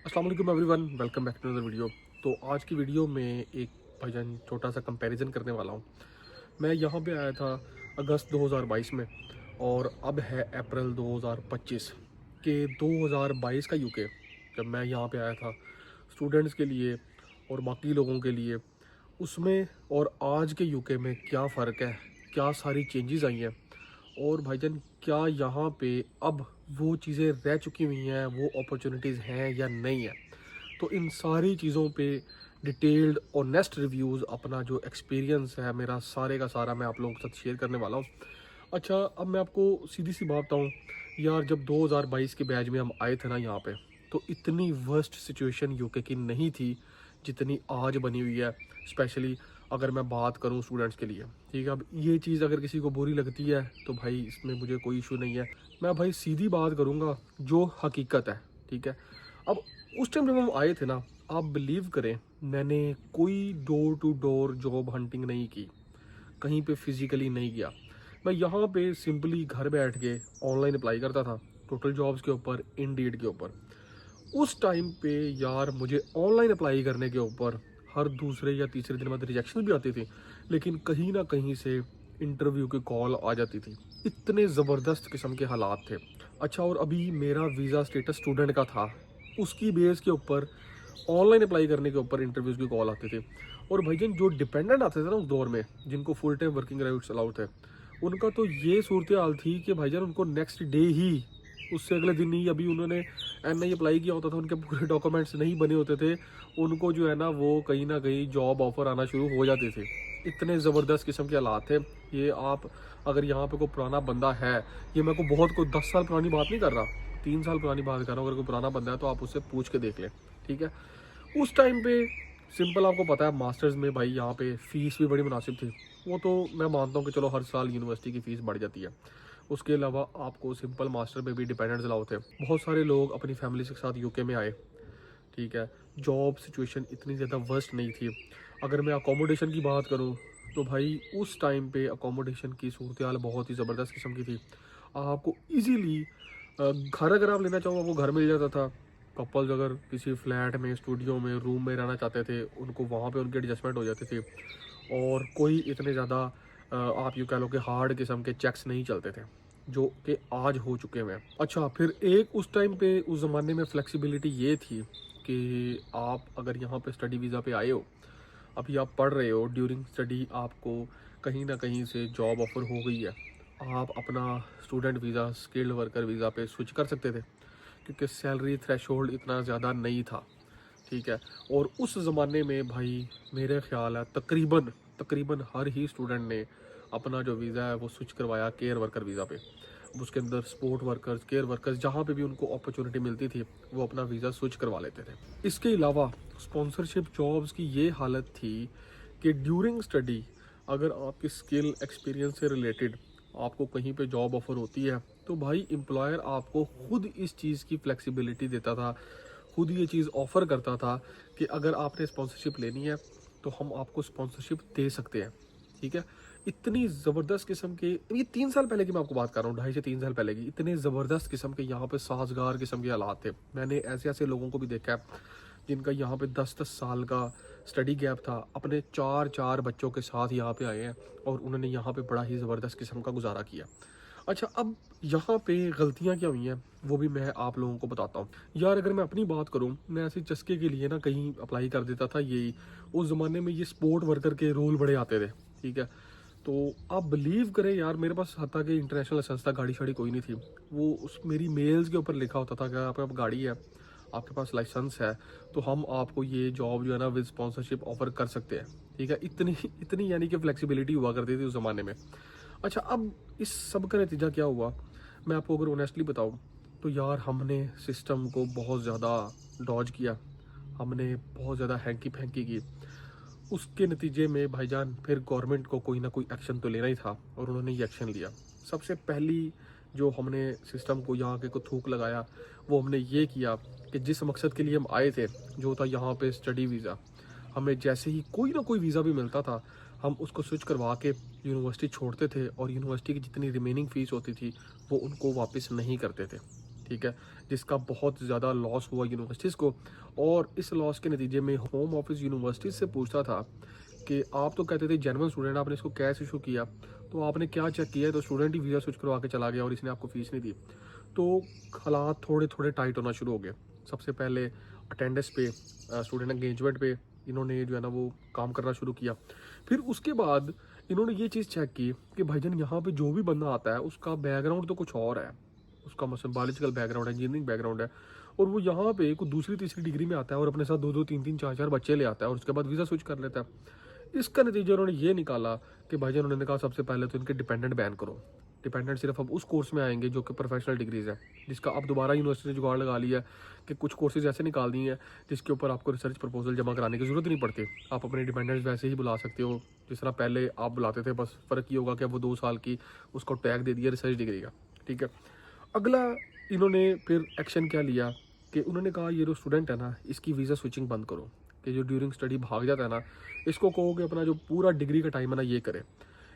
अस्सलाम वालेकुम everyone, welcome back to another video. तो आज की वीडियो में एक भाईजान छोटा सा कंपैरिजन करने वाला हूँ। मैं यहाँ पे आया था अगस्त 2022 में और अब है अप्रैल 2025 के 2022 का यूके। जब मैं यहाँ पे आया था स्टूडेंट्स के लिए और बाकी लोगों के लिए, उसमें और आज के यूके में क्या फ़र्क है, क्या सारी चेंजेस आई हैं और भाईजान क्या यहाँ पे अब वो चीज़ें रह चुकी हुई हैं, वो अपॉर्चुनिटीज़ हैं या नहीं है। तो इन सारी चीज़ों पे डिटेल्ड और नेक्स्ट रिव्यूज़, अपना जो एक्सपीरियंस है मेरा सारे का सारा, मैं आप लोगों के साथ शेयर करने वाला हूँ। अच्छा, अब मैं आपको सीधी सी बात बताऊँ यार, जब 2022 के बैच में हम आए थे ना यहाँ पे, तो इतनी वर्स्ट सिचुएशन यूके की नहीं थी जितनी आज बनी हुई है। स्पेशली अगर मैं बात करूं स्टूडेंट्स के लिए, ठीक है। अब ये चीज़ अगर किसी को बुरी लगती है तो भाई इसमें मुझे कोई इशू नहीं है। मैं भाई सीधी बात करूंगा जो हकीकत है, ठीक है। अब उस टाइम जब हम आए थे ना, आप बिलीव करें, मैंने कोई door to door job hunting नहीं की, कहीं पे फिजिकली नहीं गया। मैं यहाँ पे सिंपली घर बैठ के ऑनलाइन अप्लाई करता था टोटल जॉब्स के ऊपर, इंडीड के ऊपर। उस टाइम पे यार मुझे ऑनलाइन अप्लाई करने के ऊपर हर दूसरे या तीसरे दिन बाद रिजेक्शन भी आती थी, लेकिन कहीं ना कहीं से इंटरव्यू की कॉल आ जाती थी। इतने ज़बरदस्त किस्म के हालात थे। अच्छा, और अभी मेरा वीज़ा स्टेटस स्टूडेंट का था, उसकी बेस के ऊपर ऑनलाइन अप्लाई करने के ऊपर इंटरव्यूज़ की कॉल आती थी। और भाईजान जो डिपेंडेंट आते थे ना उस दौर में, जिनको full time working rights allowed थे, उनका तो ये सूरत हाल थी कि भाईजान उनको नेक्स्ट डे ही, उससे अगले दिन ही, अभी उन्होंने एनआई अप्लाई किया होता था, उनके पूरे डॉक्यूमेंट्स नहीं बने होते थे, उनको जो है ना वो कहीं ना कहीं जॉब ऑफर आना शुरू हो जाते थे। इतने ज़बरदस्त किस्म के हालात थे। ये आप, अगर यहाँ पे कोई पुराना बंदा है, ये मैं को बहुत कोई 10 साल पुरानी बात नहीं कर रहा, 3 साल पुरानी बात कर रहा हूँ, अगर कोई पुराना बंदा है तो आप उससे पूछ के देख लें, ठीक है। उस टाइम पे सिंपल, आपको पता है मास्टर्स में भाई यहाँ पे फ़ीस भी बड़ी मुनासिब थी। वो तो मैं मानता हूँ कि चलो हर साल यूनिवर्सिटी की फ़ीस बढ़ जाती है। उसके अलावा आपको सिंपल मास्टर में भी डिपेंडेंट्स अलाउ थे। बहुत सारे लोग अपनी फैमिली के साथ यूके में आए, ठीक है। जॉब सिचुएशन इतनी ज़्यादा वर्स्ट नहीं थी। अगर मैं अकोमोडेशन की बात करूँ तो भाई उस टाइम पे अकोमोडेशन की सूरत हाल बहुत ही ज़बरदस्त किस्म की थी। आपको इजीली घर, अगर आप लेना चाहो आपको घर मिल जाता था। कपल्स अगर किसी फ्लैट में, स्टूडियो में, रूम में रहना चाहते थे, उनको वहाँ पे उनकी एडजस्टमेंट हो जाती थी। और कोई इतने ज़्यादा आप यूँ कह लो कि हार्ड किस्म के चेक्स नहीं चलते थे जो कि आज हो चुके हैं। अच्छा, फिर एक उस टाइम पे, उस ज़माने में फ्लेक्सिबिलिटी ये थी कि आप अगर यहाँ पे स्टडी वीज़ा पे आए हो, अभी आप पढ़ रहे हो, ड्यूरिंग स्टडी आपको कहीं ना कहीं से जॉब ऑफर हो गई है, आप अपना student visa, skilled worker visa पे स्विच कर सकते थे, क्योंकि सैलरी थ्रेशोल्ड इतना ज़्यादा नहीं था, ठीक है। और उस ज़माने में भाई मेरे ख्याल है तकरीबन तकरीबन हर ही स्टूडेंट ने अपना जो वीज़ा है वो स्विच करवाया केयर वर्कर वीज़ा पे। उसके अंदर स्पोर्ट वर्कर्स, केयर वर्कर्स, जहाँ पे भी उनको अपॉर्चुनिटी मिलती थी वो अपना वीज़ा स्विच करवा लेते थे। इसके अलावा स्पॉन्सरशिप जॉब्स की ये हालत थी कि ड्यूरिंग स्टडी अगर आपकी स्किल एक्सपीरियंस से रिलेटेड आपको कहीं पे जॉब ऑफर होती है तो भाई एम्प्लॉयर आपको खुद इस चीज़ की फ्लेक्सिबिलिटी देता था, खुद ये चीज़ ऑफ़र करता था कि अगर आपने स्पॉन्सरशिप लेनी है तो हम आपको स्पॉन्सरशिप दे सकते हैं, ठीक है। इतनी ज़बरदस्त किस्म के, ये 3 साल पहले की मैं आपको बात कर रहा हूँ, 2.5 से 3 साल पहले की, इतने ज़बरदस्त किस्म के यहाँ पे साजगार किस्म के हालात थे। मैंने ऐसे ऐसे लोगों को भी देखा है जिनका यहाँ पे 10-10 साल का स्टडी गैप था, अपने 4-4 बच्चों के साथ यहाँ पे आए हैं और उन्होंने यहाँ पे बड़ा ही ज़बरदस्त किस्म का गुजारा किया। अच्छा, अब यहाँ पे गलतियाँ क्या हुई हैं वो भी मैं आप लोगों को बताता हूँ। यार अगर मैं अपनी बात करूँ, मैं ऐसे चस्के के लिए ना कहीं अप्लाई कर देता था। यही उस ज़माने में ये स्पोर्ट वर्कर के रोल बड़े आते थे, ठीक है। तो आप बिलीव करें यार, मेरे पास हत्ता कि इंटरनेशनल लाइसेंस था, गाड़ी शाड़ी कोई नहीं थी। वो उस मेरी मेल्स के ऊपर लिखा होता था कि आपके पास गाड़ी है, आपके पास लाइसेंस है, तो हम आपको ये जॉब जो है ना विद स्पॉन्सरशिप ऑफर कर सकते हैं, ठीक है। इतनी इतनी यानी कि फ्लेक्सिबिलिटी हुआ करती थी उस ज़माने में। अच्छा, अब इस सब का नतीजा क्या हुआ, मैं आपको अगर ऑनेस्टली बताऊं तो यार हमने सिस्टम को बहुत ज़्यादा डॉज किया, हमने बहुत ज़्यादा हैंकी फैंकी की। उसके नतीजे में भाईजान फिर गवर्नमेंट को कोई ना कोई एक्शन तो लेना ही था और उन्होंने ये एक्शन लिया। सबसे पहली जो हमने सिस्टम को यहाँ के को थूक लगाया वो हमने ये किया कि जिस मकसद के लिए हम आए थे, जो था यहाँ पे स्टडी वीज़ा, हमें जैसे ही कोई ना कोई वीज़ा भी मिलता था हम उसको स्विच करवा के यूनिवर्सिटी छोड़ते थे और यूनिवर्सिटी की जितनी रिमेनिंग फ़ीस होती थी वो उनको वापस नहीं करते थे। ठीक है, जिसका बहुत ज़्यादा लॉस हुआ यूनिवर्सिटीज़ को। और इस लॉस के नतीजे में होम ऑफिस यूनिवर्सिटीज़ से पूछता था कि आप तो कहते थे जेन्युइन स्टूडेंट, आपने इसको कैश इशू किया, तो आपने क्या चेक किया है? तो स्टूडेंट ही वीज़ा स्विच करवा के चला गया और इसने आपको फीस नहीं दी। तो हालात थोड़े थोड़े टाइट होना शुरू हो गए। सबसे पहले अटेंडेंस पे, स्टूडेंट एंगेजमेंट पे इन्होंने जो है ना वो काम करना शुरू किया। फिर उसके बाद इन्होंने ये चीज़ चेक की कि भाईजान यहाँ पे जो भी बंदा आता है उसका बैकग्राउंड तो कुछ और है, उसका मतलब बायोलॉजिकल बैकग्राउंड है, इंजीनियरिंग बैकग्राउंड है, और वो यहाँ पे कोई दूसरी तीसरी डिग्री में आता है और अपने साथ 2-2 3-3 4-4 बच्चे ले आता है और उसके बाद वीज़ा स्विच कर लेता है। इसका नतीजा उन्होंने ये निकाला कि भाईजान, उन्होंने कहा सबसे पहले तो इनके डिपेंडेंट बैन करो। डिपेंडेंट सिर्फ अब उस कोर्स में आएंगे जो कि प्रोफेशनल डिग्रीज है, जिसका अब दोबारा यूनिवर्सिटी ने जुगाड़ लगा लिया है कि कुछ कोर्सेज ऐसे निकाल दिए हैं जिसके ऊपर आपको रिसर्च प्रपोजल जमा कराने की ज़रूरत नहीं पड़ती। आप अपने डिपेंडेंट्स वैसे ही बुला सकते हो जिस तरह पहले आप बुलाते थे, बस फ़र्क ये होगा कि अब वो 2 साल की उसको टैग दे दिया रिसर्च डिग्री का। ठीक है, अगला इन्होंने फिर एक्शन क्या लिया कि उन्होंने कहा ये जो स्टूडेंट है ना, इसकी वीज़ा स्विचिंग बंद करो, कि जो ड्यूरिंग स्टडी भाग जाता है ना, इसको कहो कि अपना जो पूरा डिग्री का टाइम है ना ये करे।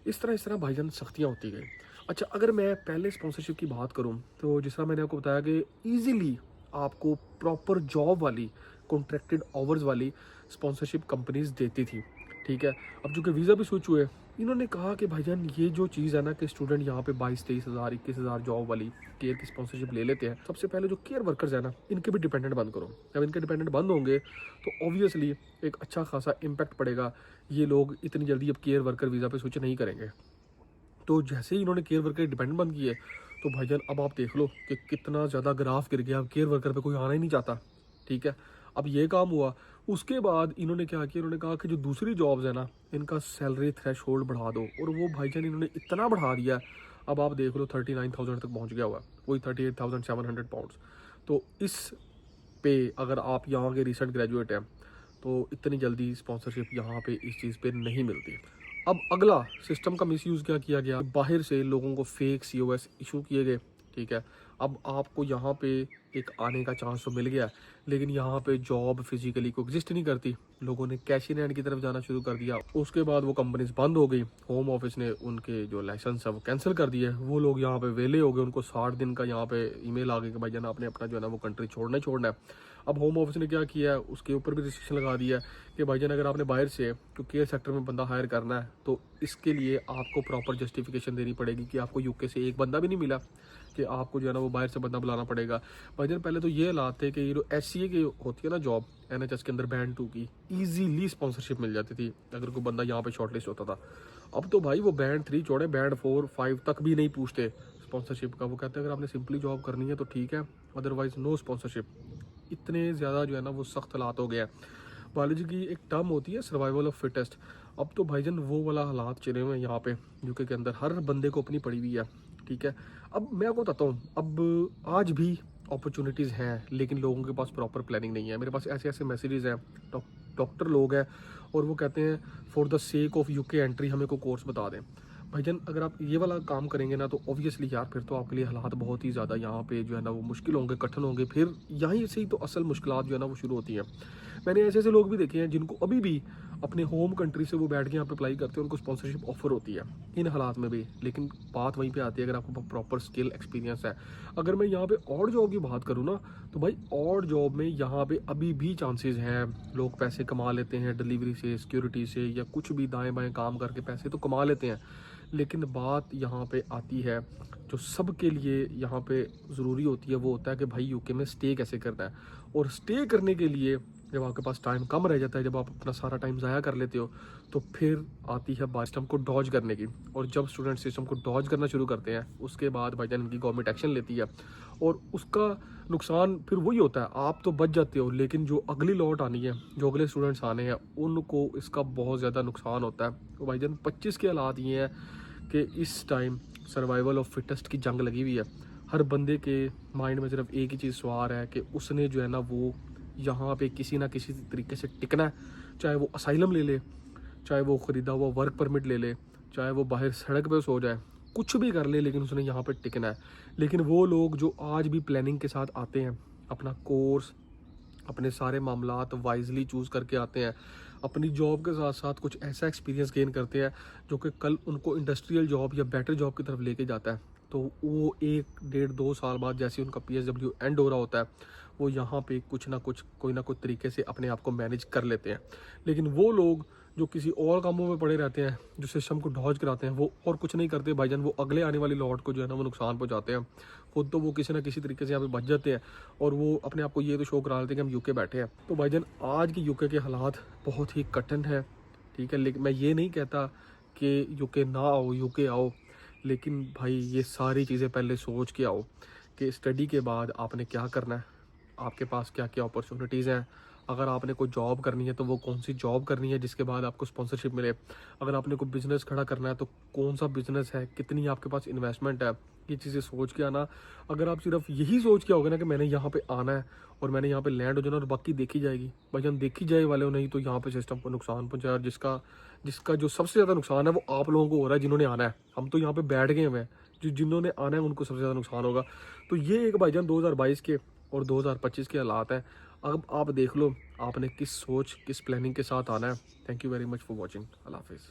इस तरह भाईजान सख्तियाँ होती गई। अच्छा, अगर मैं पहले स्पॉन्सरशिप की बात करूं तो जिस तरह मैंने आपको बताया कि ईजिली आपको प्रॉपर जॉब वाली कॉन्ट्रैक्टेड आवर्स वाली स्पॉन्सरशिप कंपनीज देती थी। ठीक है, अब चूँकि वीज़ा भी स्विच हुए, इन्होंने कहा कि भाईजान ये जो चीज़ है ना कि स्टूडेंट यहाँ पे 22-23 हज़ार 21 हज़ार जॉब वाली केयर की स्पॉन्सरशिप ले लेते हैं, सबसे पहले जो केयर वर्कर्स है ना इनके भी डिपेंडेंट बंद करो। जब इनके डिपेंडेंट बंद होंगे तो ऑब्वियसली एक अच्छा खासा इम्पैक्ट पड़ेगा, ये लोग इतनी जल्दी अब केयर वर्कर वीज़ा पे स्विच नहीं करेंगे। तो जैसे ही इन्होंने केयर वर्कर डिपेंडेंट बंद किए तो भाईजान अब आप देख लो कि कितना ज़्यादा ग्राफ गिर गया, अब केयर वर्कर पे कोई आना ही नहीं चाहता। ठीक है, अब ये काम हुआ। उसके बाद इन्होंने क्या किया, इन्होंने कहा कि जो दूसरी जॉब्स है ना इनका सैलरी थ्रेश होल्ड बढ़ा दो, और वो भाईजान इन्होंने इतना बढ़ा दिया, अब आप देख लो 39,000 तक पहुँच गया हुआ, वही 38,700 पाउंड्स। तो इस पे अगर आप यहाँ के रिसेंट ग्रेजुएट हैं तो इतनी जल्दी स्पॉन्सरशिप यहाँ पे इस चीज़ पे नहीं मिलती। अब अगला सिस्टम का मिसयूज़ क्या किया गया, बाहर से लोगों को फेक COS इशू किए गए। ठीक है, अब आपको यहाँ पे एक आने का चांस तो मिल गया, लेकिन यहाँ पे जॉब फिजिकली को एग्जिस्ट नहीं करती। लोगों ने कैश इन हैंड की तरफ जाना शुरू कर दिया। उसके बाद वो कंपनीज बंद हो गई, होम ऑफिस ने उनके जो लाइसेंस है वो कैंसिल कर दिए। वो लोग यहाँ पे वेले हो गए, उनको 60 दिन का यहाँ पे ईमेल आ गया कि भाई जान आपने अपना जो है ना वो कंट्री छोड़ना ही छोड़ना है। अब होम ऑफिस ने क्या किया है, उसके ऊपर भी रिस्ट्रिक्शन लगा दिया कि भाईजान अगर आपने बाहर से तो केयर सेक्टर में बंदा हायर करना है तो इसके लिए आपको प्रॉपर जस्टिफिकेशन देनी पड़ेगी कि आपको यूके से एक बंदा भी नहीं मिला, कि आपको जो है ना वो बाहर से बंदा बुलाना पड़ेगा। भाईजान पहले तो ये हालात थे कि ये जो SCA की होती है ना जॉब NHS के अंदर बैंड 2 की, ईजीली स्पॉन्सरशिप मिल जाती थी अगर कोई बंदा यहाँ पे शॉर्टलिस्ट होता था। अब तो भाई वो बैंड 3 छोड़े, बैंड 4-5 तक भी नहीं पूछते स्पॉन्सरशिप का। वो कहते हैं अगर आपने सिंपली जॉब करनी है तो ठीक है, अदरवाइज नो स्पॉन्सरशिप। इतने ज़्यादा जो है ना वो सख्त हालात हो गया है। बायोलॉजी की एक टर्म होती है सर्वाइवल ऑफ फिटेस्ट, अब तो भाईजान वो वाला हालात चले हुए हैं यहाँ पे यूके के अंदर, हर बंदे को अपनी पड़ी हुई है। ठीक है, अब मैं आपको बताता हूँ, अब आज भी अपॉर्चुनिटीज़ हैं लेकिन लोगों के पास प्रॉपर प्लानिंग नहीं है। मेरे पास ऐसे ऐसे मैसेजेस हैं, डॉक्टर लोग हैं और वो कहते हैं for the sake of UK entry हमें को कोर्स बता दें। भाईजान अगर आप ये वाला काम करेंगे ना तो ऑब्वियसली यार फिर तो आपके लिए हालात बहुत ही ज़्यादा यहाँ पे जो है ना वो मुश्किल होंगे, कठिन होंगे। फिर यहीं से ही तो असल मुश्किलात जो है ना वो शुरू होती हैं। मैंने ऐसे ऐसे लोग भी देखे हैं जिनको अभी भी अपने होम कंट्री से वो बैठ के यहाँ पे अप्लाई करते हैं, उनको स्पॉन्सरशिप ऑफर होती है इन हालात में भी। लेकिन बात वहीं पे आती है अगर आपको प्रॉपर स्किल एक्सपीरियंस है। अगर मैं यहाँ पे और जॉब की बात करूँ ना तो भाई और जॉब में यहाँ पे अभी भी चांसेस हैं, लोग पैसे कमा लेते हैं डिलीवरी से, सिक्योरिटी से, या कुछ भी दाएँ बाएँ काम करके पैसे तो कमा लेते हैं। लेकिन बात यहाँ पे आती है जो सब के लिए यहाँ पे ज़रूरी होती है, वो होता है कि भाई यूके में स्टे कैसे करना है। और स्टे करने के लिए जब आपके पास टाइम कम रह जाता है, जब आप अपना सारा टाइम ज़ाया कर लेते हो, तो फिर आती है बात सिस्टम को डॉज करने की। और जब स्टूडेंट सिस्टम को डॉज करना शुरू करते हैं उसके बाद भाईजान इनकी गवर्नमेंट एक्शन लेती है और उसका नुकसान फिर वही होता है, आप तो बच जाते हो लेकिन जो अगली लॉट आनी है, जो अगले स्टूडेंट्स आने हैं, उनको इसका बहुत ज़्यादा नुकसान होता है। तो भाईजान 25 के हालात ये हैं कि इस टाइम सर्वाइवल ऑफ फिटेस्ट की जंग लगी हुई है। हर बंदे के माइंड में सिर्फ एक ही चीज़ सवार है कि उसने जो है ना वो यहाँ पे किसी ना किसी तरीके से टिकना है, चाहे वो असाइलम ले ले, चाहे वो ख़रीदा हुआ वर्क परमिट ले ले, चाहे वो बाहर सड़क पे सो जाए, कुछ भी कर ले, लेकिन उसने यहाँ पे टिकना है। लेकिन वो लोग जो आज भी प्लानिंग के साथ आते हैं, अपना कोर्स, अपने सारे मामलात वाइजली चूज़ करके आते हैं, अपनी जॉब के साथ साथ कुछ ऐसा एक्सपीरियंस गेन करते हैं जो कि कल उनको इंडस्ट्रियल जॉब या बेटर जॉब की तरफ लेके जाता है, तो वो 1 डेढ़ 2 साल बाद जैसे उनका PSW एंड हो रहा होता है, वो यहाँ पे कुछ ना कुछ कोई ना कोई तरीके से अपने आप को मैनेज कर लेते हैं। लेकिन वो लोग जो किसी और कामों में पड़े रहते हैं, जो सिस्टम को डॉज कराते हैं, वो और कुछ नहीं करते भाईजान, वो अगले आने वाली लॉट को जो है ना वो नुकसान पहुंचाते हैं। खुद तो वो किसी ना किसी तरीके से यहाँ पे बच जाते हैं और वो अपने आप को ये तो शो करा लेते हैं कि हम यूके बैठे हैं। तो भाईजान आज की यूके के हालात बहुत ही कठिन है, ठीक है। लेकिन मैं ये नहीं कहता कि यूके ना आओ, यूके आओ, लेकिन भाई ये सारी चीज़ें पहले सोच के आओ कि स्टडी के बाद आपने क्या करना है, आपके पास क्या क्या अपॉर्चुनिटीज़ हैं। अगर आपने कोई जॉब करनी है तो वो कौन सी जॉब करनी है जिसके बाद आपको स्पॉन्सरशिप मिले। अगर आपने कोई बिज़नेस खड़ा करना है तो कौन सा बिज़नेस है, कितनी आपके पास इन्वेस्टमेंट है, ये चीज़ें सोच के आना। अगर आप सिर्फ यही सोच के आओगे ना कि मैंने यहाँ पे आना है और मैंने यहाँ पे लैंड हो जाना और बाकी देखी जाएगी, भाईजान देखी जाए वाले हो, नहीं तो यहाँ पे सिस्टम को नुकसान पहुँचाया। और जिसका जिसका जो सबसे ज़्यादा नुकसान है वो आप लोगों को हो रहा है जिन्होंने आना है। हम तो यहाँ पे बैठ गए हुए हैं, जिन्होंने आना है उनको सबसे ज़्यादा नुकसान होगा। तो ये एक भाईजान 2022 के और 2025 के हालात हैं। अब आप देख लो आपने किस सोच, किस प्लानिंग के साथ आना है। Thank you very much for watching. अल्लाह हाफिज़।